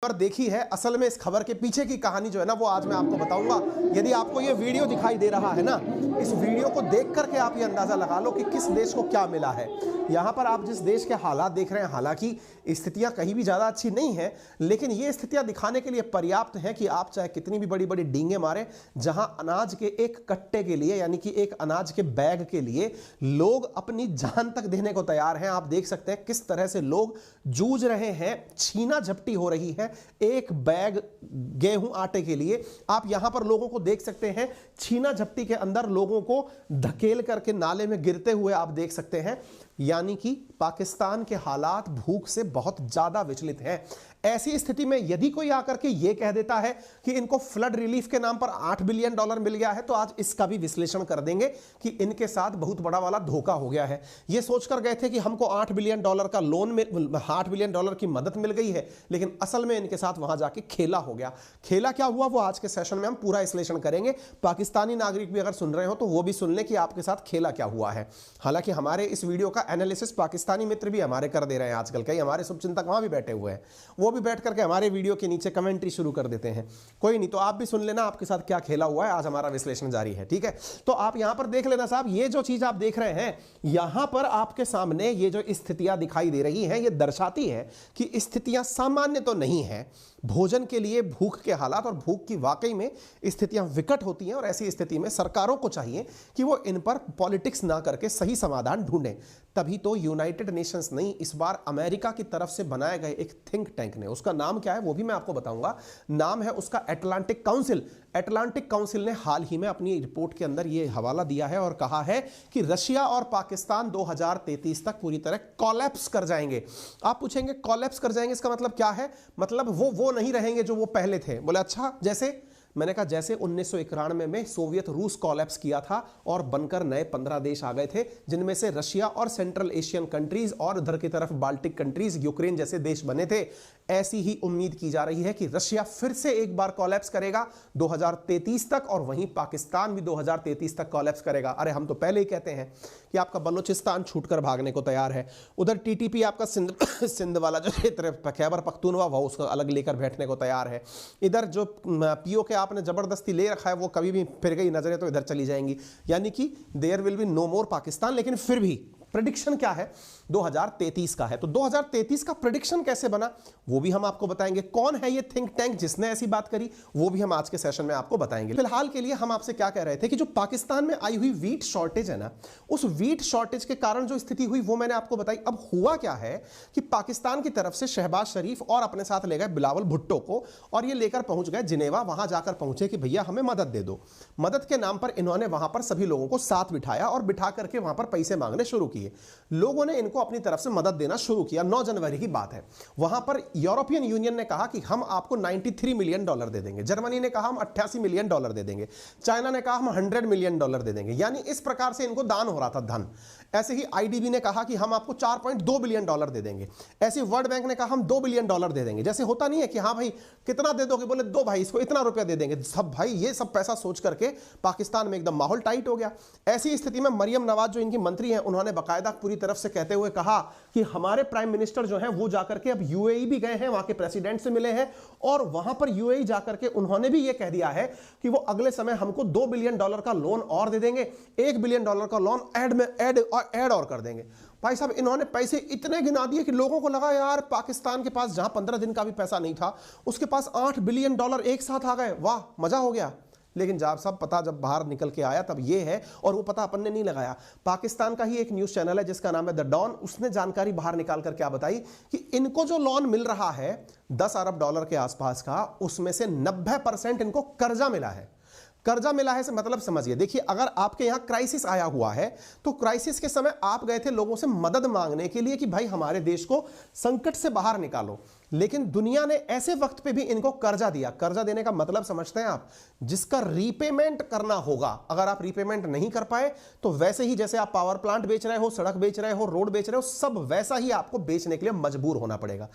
पर देखी है। असल में इस खबर के पीछे की कहानी जो है ना वो आज मैं आपको बताऊंगा। यदि आपको ये वीडियो दिखाई दे रहा है ना, इस वीडियो को देख करके आप ये अंदाजा लगा लो कि किस देश को क्या मिला है। यहाँ पर आप जिस देश के हालात देख रहे हैं, हालांकि स्थितियां कहीं भी ज्यादा अच्छी नहीं है, लेकिन ये स्थितियां दिखाने के लिए पर्याप्त है कि आप चाहे कितनी भी बड़ी बड़ी डींगे मारे, जहां अनाज के एक कट्टे के लिए यानी कि एक अनाज के बैग के लिए लोग अपनी जान तक देने को तैयार हैं। आप देख सकते हैं किस तरह से लोग जूझ रहे हैं, छीना झपटी हो रही है एक बैग गेहूं आटे के लिए। आप यहां पर लोगों को देख सकते हैं, छीना झपटी के अंदर लोगों को धकेल करके नाले में गिरते हुए आप देख सकते हैं। यानी कि पाकिस्तान के हालात भूख से बहुत ज्यादा विचलित हैं। ऐसी स्थिति में यदि कोई आकर के यह कह देता है कि इनको फ्लड रिलीफ के नाम पर $8 बिलियन मिल गया है, तो आज इसका भी विश्लेषण कर देंगे कि इनके साथ बहुत बड़ा वाला धोखा हो गया है। यह सोचकर गए थे कि हमको $8 बिलियन का लोन में $8 बिलियन की मदद मिल गई है, लेकिन असल में इनके साथ वहां जाके खेला हो गया। खेला क्या हुआ वो आज के सेशन में हम पूरा विश्लेषण करेंगे। पाकिस्तानी नागरिक भी अगर सुन रहे हो तो वो भी सुन ले कि आपके साथ खेला क्या हुआ है। हालांकि हमारे इस वीडियो का एनालिसिस पाकिस्तानी मित्र भी हमारे कर दे रहे हैं आजकल, कई हमारे शुभचिंतक वहां भी बैठे हुए हैं, वो भी बैठ करके हमारे वीडियो के नीचे कमेंट्री शुरू कर देते हैं। कोई नहीं, तो आप भी सुन लेना आपके साथ क्या खेला हुआ है। आज हमारा विश्लेषण जारी है, ठीक है। तो आप यहां पर देख लेना साहब, ये जो चीज आप देख रहे हैं यहां पर आपके सामने ये जो स्थितियां दिखाई दे रही हैं, ये दर्शाती है कि स्थितियां सामान्य तो नहीं है। भोजन के लिए भूख के हालात और भूख की वाकई में स्थितियां विकट होती हैं, और ऐसी स्थिति में सरकारों को चाहिए कि वो इन पर पॉलिटिक्स ना करके सही समाधान ढूंढें। तभी तो यूनाइटेड नेशंस नहीं, इस बार अमेरिका की तरफ से बनाए गए एक थिंक टैंक ने, उसका नाम क्या है वो भी मैं आपको बताऊंगा, नाम है उसका अटलांटिक काउंसिल। अटलांटिक काउंसिल ने हाल ही में अपनी रिपोर्ट के अंदर यह हवाला दिया है और कहा है कि रशिया और पाकिस्तान 2033 तक पूरी तरह कोलैप्स कर जाएंगे। आप पूछेंगे कोलैप्स कर जाएंगे इसका मतलब क्या है? मतलब वो नहीं रहेंगे जो वो पहले थे। बोले अच्छा, जैसे मैंने कहा जैसे 1991 में सोवियत रूस कोलैप्स किया था और बनकर नए 15 देश आ गए थे, जिनमें से रशिया और सेंट्रल एशियन कंट्रीज और उधर की तरफ बाल्टिक कंट्रीज, यूक्रेन जैसे देश बने थे। ऐसी ही उम्मीद की जा रही है कि रशिया फिर से एक बार कोलैप्स करेगा 2033 तक, और वहीं पाकिस्तान भी 2033 तक कोलैप्स करेगा। अरे हम तो पहले ही कहते हैं कि आपका बलूचिस्तान छूटकर भागने को तैयार है, उधर टीटीपी आपका सिंध वाला जो क्षेत्र खैबर पख्तूनवा वो उसको अलग लेकर बैठने को तैयार है। इधर जो पीओके आपने जबरदस्ती ले रखा है वो कभी भी फिर गई नजरें तो इधर चली जाएंगी। यानी कि देयर विल बी नो मोर पाकिस्तान। लेकिन फिर भी प्रेडिक्शन क्या है? 2033 का है। तो 2033 का प्रेडिक्शन कैसे बना वो भी हम आपको बताएंगे। कौन है ये थिंक टैंक जिसने ऐसी बात करी वो भी हम आज के सेशन में आपको बताएंगे। फिलहाल के लिए हम आपसे क्या कह रहे थे कि जो पाकिस्तान में आई हुई वीट शॉर्टेज है ना, उस वीट शॉर्टेज के कारण जो स्थिति हुई वो मैंने आपको बताई। अब हुआ क्या है कि पाकिस्तान की तरफ से शहबाज शरीफ और अपने साथ ले गए बिलावल भुट्टो को, और ये लेकर पहुंच गए जिनेवा। वहां जाकर पहुंचे कि भैया हमें मदद दे दो। मदद के नाम पर इन्होंने वहां पर सभी लोगों को साथ बिठाया और बिठा करके वहां पर पैसे मांगने शुरू किए। लोगों ने इनको अपनी तरफ से मदद देना शुरू किया। 9 जनवरी की बात है। वहां पर यूरोपियन यूनियन ने कहा कि हम आपको $93 मिलियन दे देंगे, जर्मनी ने कहा हम $88 मिलियन दे देंगे, चाइना ने कहा हम $100 मिलियन दे देंगे। यानी इस प्रकार से इनको दान हो रहा था धन। ऐसे ही आईडीबी ने कहा कि हम आपको $4.2 बिलियन दे देंगे। ऐसे वर्ल्ड बैंक ने कहा हम $2 बिलियन दे देंगे। जैसे होता नहीं है कि हाँ भाई कितना दे दोगे, बोले दो भाई इसको इतना रुपया दे देंगे सब। भाई ये सब पैसा सोच करके पाकिस्तान में एकदम माहौल टाइट हो गया। ऐसी स्थिति में मरियम नवाज जो इनकी मंत्री हैं, उन्होंने बाकायदा पूरी तरफ से कहते हुए कहा कि हमारे प्राइम मिनिस्टर जो हैं वो जाकर के अब यूएई भी गए हैं, वहां के प्रेसिडेंट से मिले हैं, और वहां पर यूएई जाकर के उन्होंने भी ये कह दिया है कि वो अगले समय हमको $2 बिलियन का लोन और दे देंगे, $1 बिलियन का लोन ऐड और कर देंगे। भाई साहब इन्होंने पैसे इतने गिना दिए कि लोगों को लगा यार पाकिस्तान के पास जहां 15 दिन का भी पैसा नहीं था, उसके पास $8 बिलियन एक साथ आ गए। वाह, मजा हो गया। लेकिन जब सब पता जब बाहर निकल के आया तब ये है, और वो पता अपन ने नहीं लगाया। पाकिस्तान का ही एक न्यूज चैनल है जिसका नाम है द डॉन, उसने जानकारी बाहर निकाल कर क्या बताई कि इनको जो लोन मिल रहा है $10 अरब के आसपास का, उसमें से 90% इनको कर्जा मिला है। कर्जा मिला है से मतलब समझिए, देखिए अगर आपके यहां क्राइसिस आया हुआ है तो क्राइसिस के समय आप गए थे लोगों से मदद मांगने के लिए कि भाई हमारे देश को संकट से बाहर निकालो, लेकिन दुनिया ने ऐसे वक्त पे भी इनको कर्जा दिया। कर्जा देने का मतलब समझते हैं आप? जिसका रीपेमेंट करना होगा। अगर आप रीपेमेंट नहीं कर पाए तो वैसे ही जैसे आप पावर प्लांट बेच रहे हो, सड़क बेच रहे हो, रोड बेच रहे हो, सब वैसा ही आपको बेचने के लिए मजबूर होना पड़ेगा।